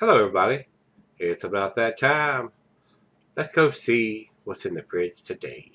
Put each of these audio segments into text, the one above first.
Hello, everybody. It's about that time. Let's go see what's in the fridge today.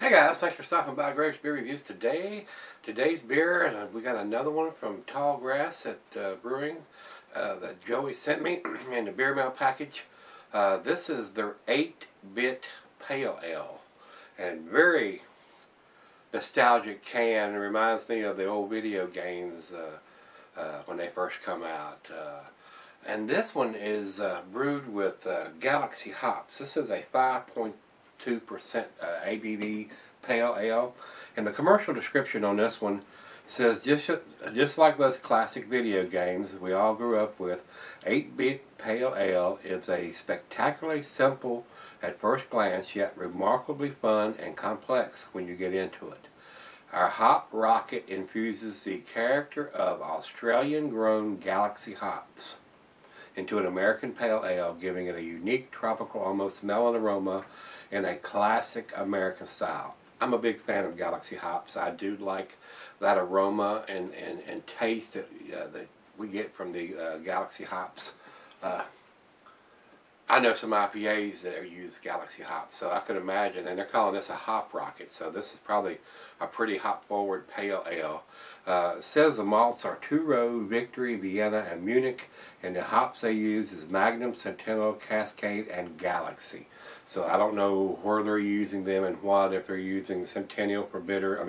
Hey guys, thanks for stopping by Gregsbeerreviews today. Today's beer, we got another one from Tallgrass Brewing that Joey sent me in the beer mail package. This is their 8-bit pale ale, and very nostalgic can. It reminds me of the old video games when they first come out. And this one is brewed with Galaxy hops. This is a 5.2% ABV pale ale, and the commercial description on this one says just like those classic video games we all grew up with, 8-bit pale ale is a spectacularly simple at first glance, yet remarkably fun and complex when you get into it. Our hop rocket infuses the character of Australian-grown Galaxy hops into an American pale ale, giving it a unique tropical, almost melon aroma in a classic American style. I'm a big fan of Galaxy hops. I do like that aroma and taste that we get from the Galaxy hops. I know some IPAs that use Galaxy hops, so I could imagine, and they're calling this a hop rocket, so this is probably a pretty hop-forward pale ale. It says the malts are Two Row, Victory, Vienna, and Munich, and the hops they use is Magnum, Centennial, Cascade, and Galaxy. So I don't know where they're using them and what, if they're using Centennial for bitter,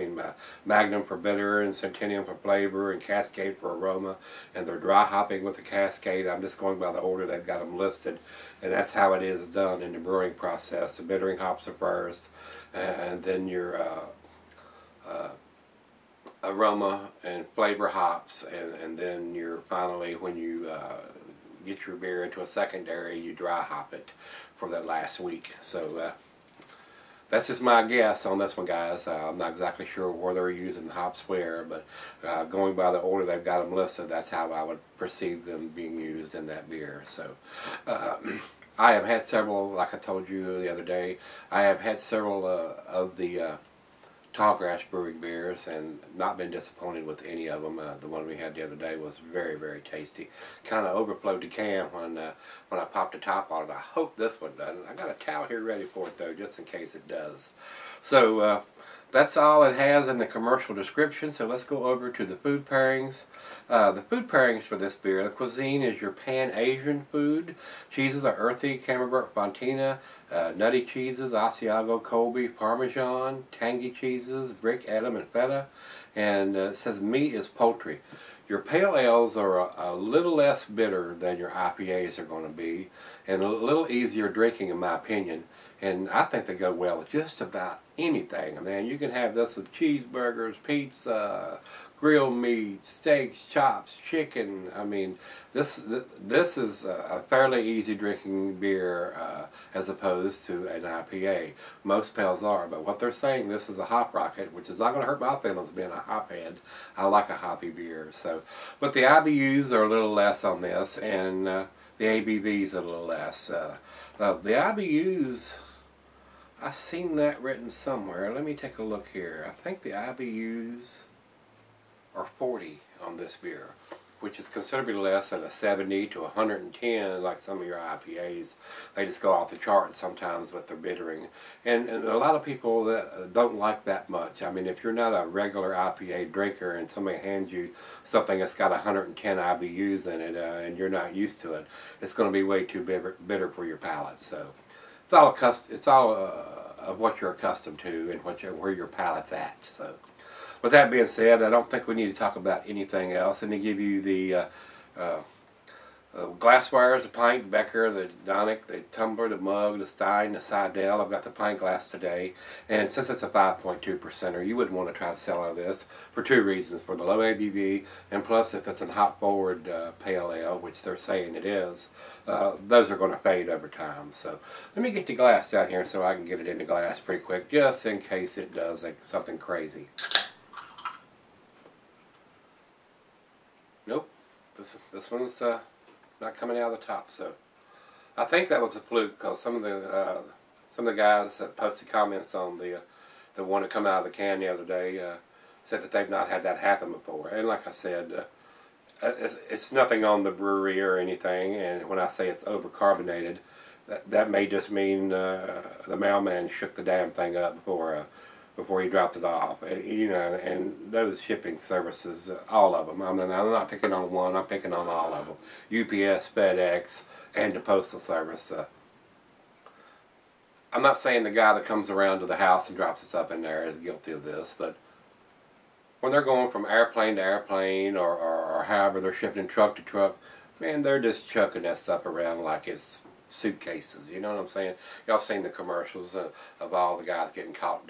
Magnum for bitter, and Centennial for flavor, and Cascade for aroma, and they're dry hopping with the Cascade. I'm just going by the order they've got them listed, and that's how it is done in the brewing process. The bittering hops are first, and then your aroma and flavor hops, and then you're finally, when you get your beer into a secondary, you dry hop it for that last week. So that's just my guess on this one, guys. I'm not exactly sure where they're using the hops where, but going by the order they've got them listed, that's how I would perceive them being used in that beer. So I have had several, like I told you the other day, I have had several of the Tallgrass Brewing beers and not been disappointed with any of them. The one we had the other day was very, very tasty. Kind of overflowed the can when I popped the top on it. I hope this one doesn't. I got a towel here ready for it though, just in case it does. So that's all it has in the commercial description. So let's go over to the food pairings. The food pairings for this beer, the cuisine is your Pan-Asian food. Cheeses are earthy, Camembert, Fontina, nutty cheeses, Asiago, Colby, Parmesan, tangy cheeses, Brick, Edam, and Feta. And it says meat is poultry. Your pale ales are a little less bitter than your IPAs are going to be, and a little easier drinking in my opinion. And I think they go well with just about anything. I mean, you can have this with cheeseburgers, pizza, grilled meat, steaks, chops, chicken. I mean, this is a fairly easy drinking beer as opposed to an IPA. Most pales are, but what they're saying, this is a hop rocket, which is not going to hurt my feelings being a hop head. I like a hoppy beer. So, but the IBUs are a little less on this, and the ABVs are a little less. The IBUs, I've seen that written somewhere. Let me take a look here. I think the IBUs are 40 on this beer, which is considerably less than a 70 to 110 like some of your IPAs. They just go off the chart sometimes with their bittering. And a lot of people that don't like that much. I mean, if you're not a regular IPA drinker and somebody hands you something that's got 110 IBUs in it and you're not used to it, it's going to be way too bitter for your palate. So it's all of what you're accustomed to and where your palate's at. So, with that being said, I don't think we need to talk about anything else. Let me give you the Glassware, the pint, Becker, the Donic, the tumbler, the mug, the stein, the Sidel. I've got the pint glass today. And since it's a 5.2%er, you wouldn't want to try to sell out of this for two reasons. For the low ABV, and plus if it's a hop forward pale ale, which they're saying it is, those are going to fade over time. So let me get the glass down here so I can get it in the glass pretty quick, just in case it does something crazy. Nope. This one's not coming out of the top, so I think that was a fluke because some of the guys that posted comments on the one that come out of the can the other day said that they've not had that happen before. And like I said, it's nothing on the brewery or anything. And when I say it's overcarbonated, that may just mean the mailman shook the damn thing up before he dropped it off. You know, and those shipping services, all of them. I mean, I'm not picking on one, I'm picking on all of them. UPS, FedEx, and the Postal Service. I'm not saying the guy that comes around to the house and drops us up in there is guilty of this, but when they're going from airplane to airplane or however they're shipping truck to truck, man, they're just chucking that stuff around like it's suitcases, you know what I'm saying? Y'all seen the commercials of all the guys getting caught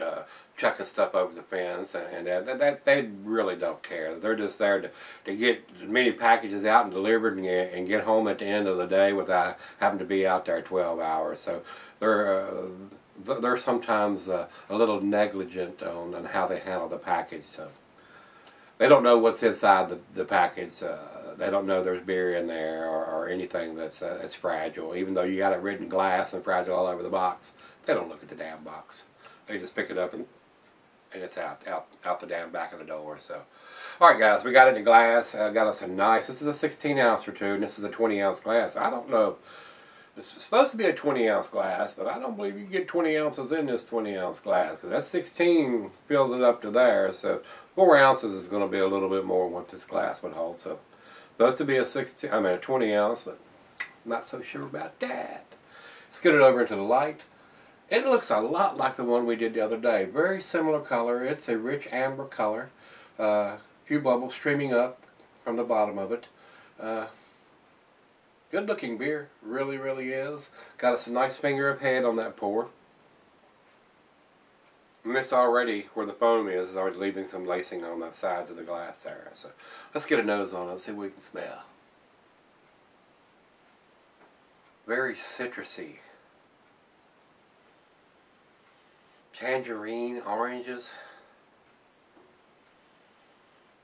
chucking stuff over the fence, and that they really don't care. They're just there to get as many packages out and delivered and get home at the end of the day without having to be out there 12 hours. So they're sometimes a little negligent on how they handle the package. So they don't know what's inside the package. They don't know there's beer in there or anything that's fragile. Even though you got it written glass and fragile all over the box, they don't look at the damn box. They just pick it up and it's out the damn back of the door. So, all right, guys, we got it in glass. Got us a nice. This is a 16-ounce or two, and this is a 20-ounce glass. I don't know. It's supposed to be a 20-ounce glass, but I don't believe you can get 20 ounces in this 20-ounce glass because that 16 fills it up to there. So 4 ounces is going to be a little bit more than what this glass would hold. So supposed to be a 20 ounce, but not so sure about that. Let's get it over into the light. It looks a lot like the one we did the other day. Very similar color. It's a rich amber color. Few bubbles streaming up from the bottom of it. Good looking beer. Really, really is. Got us a nice finger of head on that pour. And it's already, where the foam is already leaving some lacing on the sides of the glass there. So let's get a nose on it and see what we can smell. Very citrusy. Tangerine, oranges,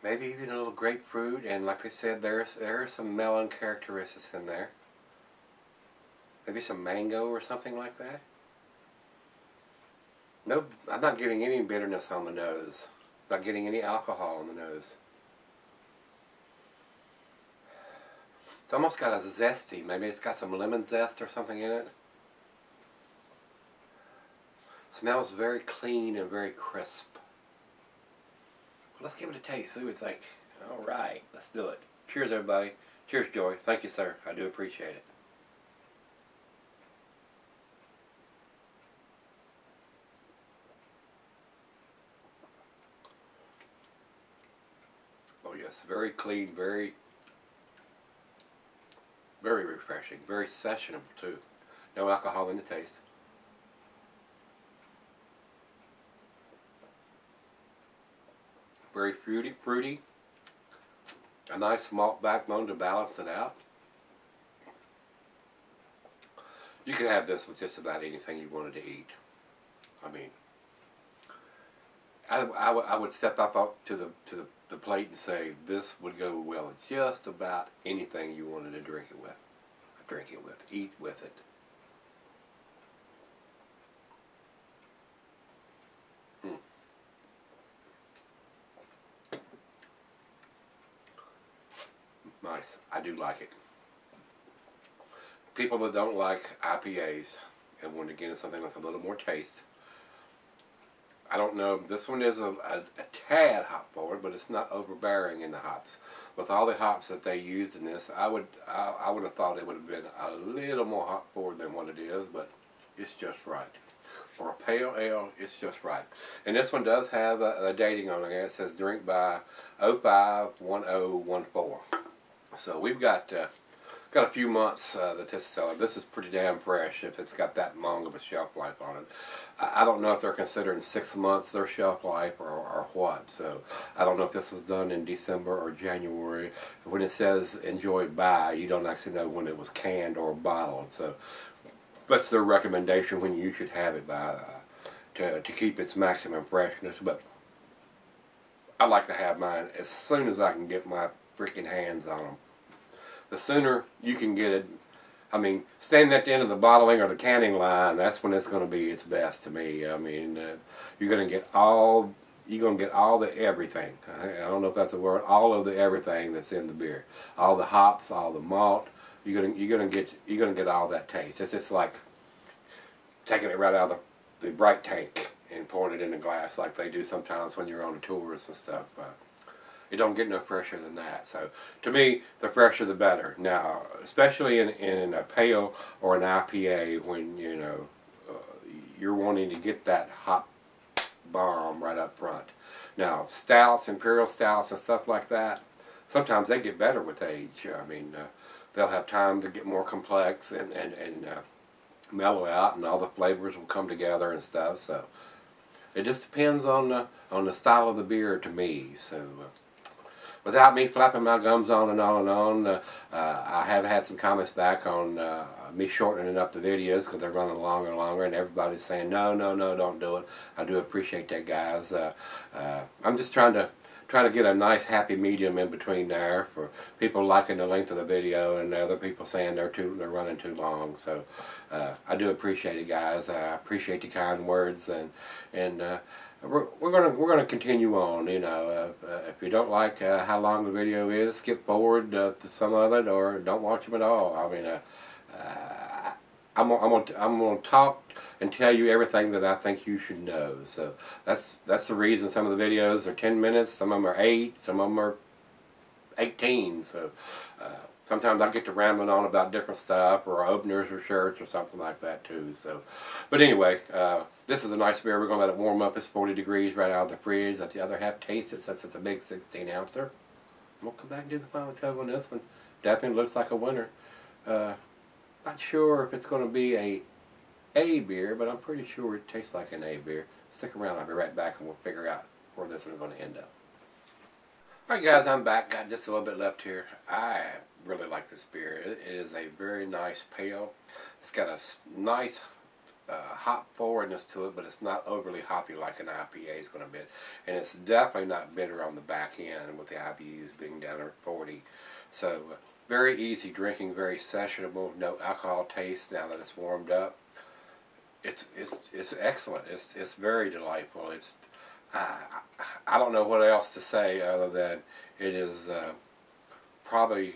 maybe even a little grapefruit, and like I said, there are some melon characteristics in there. Maybe some mango or something like that. No, I'm not getting any bitterness on the nose. Not getting any alcohol on the nose. It's almost got a zesty. Maybe it's got some lemon zest or something in it. Smells very clean and very crisp. Well, let's give it a taste. See what we think. All right, let's do it. Cheers, everybody. Cheers, Joy. Thank you, sir. I do appreciate it. Oh yes, very clean, very refreshing, very sessionable too. No alcohol in the taste. Very fruity. A nice malt backbone to balance it out. You could have this with just about anything you wanted to eat. I mean, I would step up to the plate and say this would go well with just about anything you wanted to drink it with, eat with it. Nice. I do like it. People that don't like IPAs and want to get into something with a little more taste. I don't know. This one is a tad hop forward, but it's not overbearing in the hops. With all the hops that they used in this, I would have thought it would have been a little more hop forward than what it is, but it's just right. For a pale ale, it's just right. And this one does have a dating on it. It says drink by 051014. So we've got got a few months that this is selling. This is pretty damn fresh if it's got that long of a shelf life on it. I don't know if they're considering 6 months their shelf life or what. So I don't know if this was done in December or January. When it says enjoy by, you don't actually know when it was canned or bottled. So that's their recommendation when you should have it by to keep its maximum freshness. But I like to have mine as soon as I can get my freaking hands on them. The sooner you can get it, I mean, standing at the end of the bottling or the canning line, that's when it's going to be its best to me. I mean, you're going to get all the everything. I don't know if that's a word. All of the everything that's in the beer, all the hops, all the malt. You're gonna get all that taste. It's just like taking it right out of the bright tank and pouring it in a glass like they do sometimes when you're on the tours and stuff. It don't get no fresher than that. So to me, the fresher the better. Now, especially in a pale or an IPA, when you're wanting to get that hot bomb right up front. Now, stouts, imperial stouts, and stuff like that, sometimes they get better with age. I mean, they'll have time to get more complex and mellow out, and all the flavors will come together and stuff. So it just depends on the style of the beer to me. So without me flapping my gums on and on and on, I have had some comments back on me shortening up the videos because they're running longer and longer, and everybody's saying no, don't do it. I do appreciate that, guys. I'm just trying to get a nice happy medium in between there for people liking the length of the video and other people saying they're running too long. So I do appreciate it, guys. I appreciate the kind words, and we're gonna continue on. If you don't like how long the video is, skip forward to some of it, or don't watch them at all. I mean, I'm gonna talk and tell you everything that I think you should know. So that's the reason some of the videos are 10 minutes, some of them are 8, some of them are 18. So sometimes I get to rambling on about different stuff, or openers or shirts or something like that too. So, but anyway, this is a nice beer. We're gonna let it warm up. It's 40 degrees right out of the fridge. Let the other half taste it since it's a big 16 ouncer. We'll come back and do the final chug on this one. Definitely looks like a winner. Not sure if it's going to be a beer, but I'm pretty sure it tastes like an A beer. Stick around, I'll be right back and we'll figure out where this is going to end up. Alright guys, I'm back. Got just a little bit left here. I really like this beer. It is a very nice pale. It's got a nice hop forwardness to it, but it's not overly hoppy like an IPA is going to be. And it's definitely not bitter on the back end with the IBUs being down at 40. So very easy drinking, very sessionable, no alcohol taste now that it's warmed up. It's excellent. It's very delightful. It's I don't know what else to say other than it is probably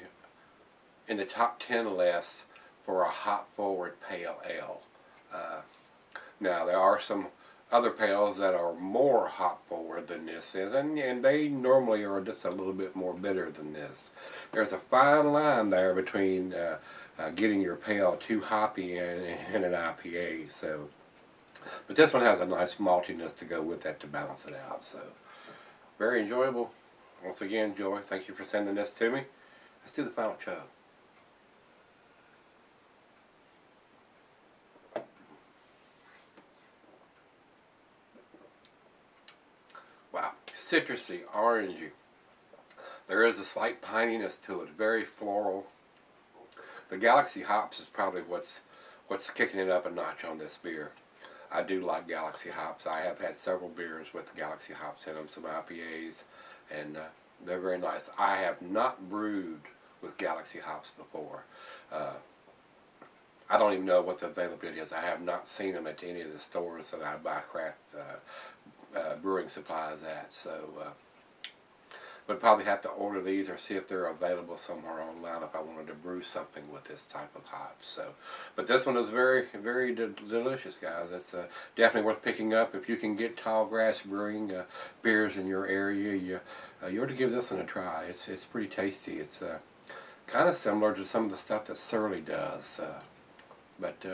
in the top 10 lists for a hop forward pale ale. Now there are some other pales that are more hop forward than this is, and they normally are just a little bit more bitter than this. There's a fine line there between getting your pale too hoppy and an IPA. So, but this one has a nice maltiness to go with that to balance it out. So, very enjoyable. Once again, Joy, thank you for sending this to me. Let's do the final chug. Wow, citrusy, orangey. There is a slight pininess to it, very floral. The Galaxy hops is probably what's kicking it up a notch on this beer. I do like Galaxy hops. I have had several beers with Galaxy hops in them, some IPAs, and they're very nice. I have not brewed with Galaxy hops before. I don't even know what the availability is. I have not seen them at any of the stores that I buy craft brewing supplies at. So would probably have to order these or see if they're available somewhere online if I wanted to brew something with this type of hops. So, but this one is very, very delicious, guys. It's definitely worth picking up if you can get Tallgrass Brewing beers in your area. You ought to give this one a try. It's pretty tasty. It's kind of similar to some of the stuff that Surly does, but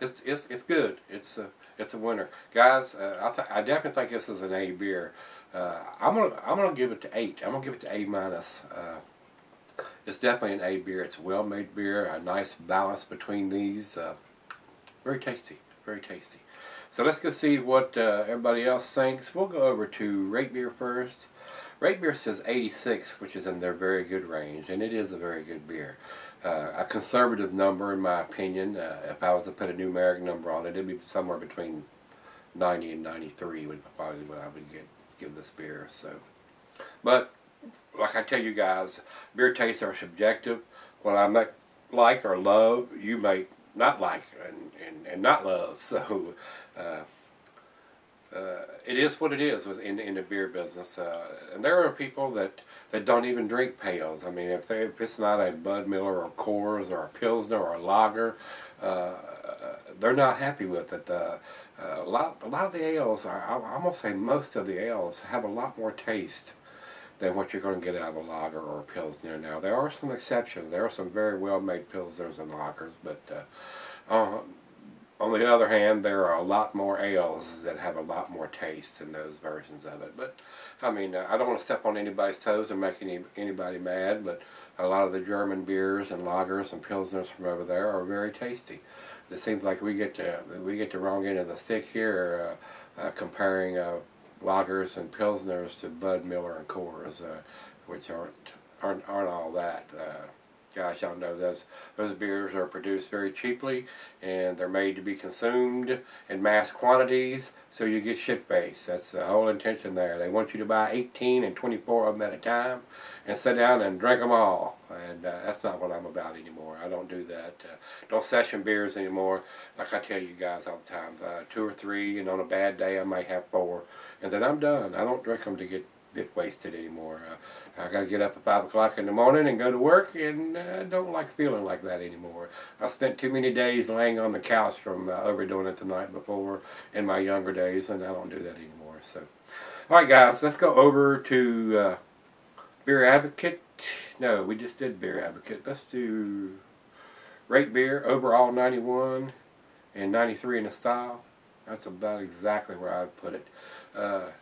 it's good. It's a winner, guys. I definitely think this is an A beer. I'm gonna give it to 8. I'm gonna give it to A minus. It's definitely an A beer. It's a well-made beer, a nice balance between these. Very tasty, very tasty. So let's go see what everybody else thinks. We'll go over to Rate Beer first. Rate Beer says 86, which is in their very good range, and it is a very good beer. A conservative number, in my opinion. If I was to put a numeric number on it, it'd be somewhere between 90 and 93 would probably what I would give this beer. So, but like I tell you guys, beer tastes are subjective. What I might like or love, you may not like and not love. So it is what it is in the beer business. And there are people that don't even drink pales. I mean, if it's not a Bud Miller or Coors or a Pilsner or a lager, they're not happy with it. A lot of the ales, I'm going to say most of the ales, have a lot more taste than what you're going to get out of a lager or a Pilsner. Now, there are some exceptions. There are some very well-made Pilsners and lagers, but on the other hand, there are a lot more ales that have a lot more taste in those versions of it. But, I mean, I don't want to step on anybody's toes and make anybody mad, but a lot of the German beers and lagers and Pilsners from over there are very tasty. It seems like we get the wrong end of the stick here, comparing lagers and Pilsners to Bud Miller and Coors, which aren't all that. Gosh, y'all know those beers are produced very cheaply, and they're made to be consumed in mass quantities, so you get shit-faced. That's the whole intention there. They want you to buy 18 and 24 of them at a time and sit down and drink them all, and that's not what I'm about anymore. I don't do that. Don't session beers anymore. Like I tell you guys all the time, 2 or 3, and on a bad day I might have 4, and then I'm done. I don't drink them to get wasted anymore. I got to get up at 5 o'clock in the morning and go to work, and I don't like feeling like that anymore. I spent too many days laying on the couch from overdoing it the night before in my younger days, and I don't do that anymore. So, all right, guys, let's go over to Beer Advocate. No, we just did Beer Advocate. Let's do Rate Beer, overall 91 and 93 in the style. That's about exactly where I'd put it. I'd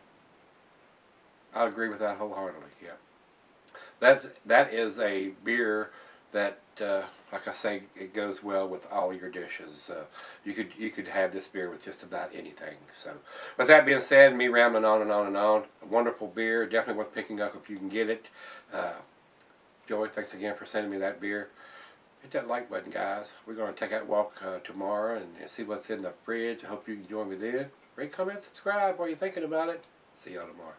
agree with that wholeheartedly, yeah. That is a beer that, like I say, it goes well with all your dishes. You could have this beer with just about anything. So, with that being said, me rambling on and on and on, a wonderful beer, definitely worth picking up if you can get it. Joey, thanks again for sending me that beer. Hit that like button, guys. We're going to take that walk tomorrow and see what's in the fridge. I hope you can join me then. Rate, comment, subscribe while you're thinking about it. See y'all tomorrow.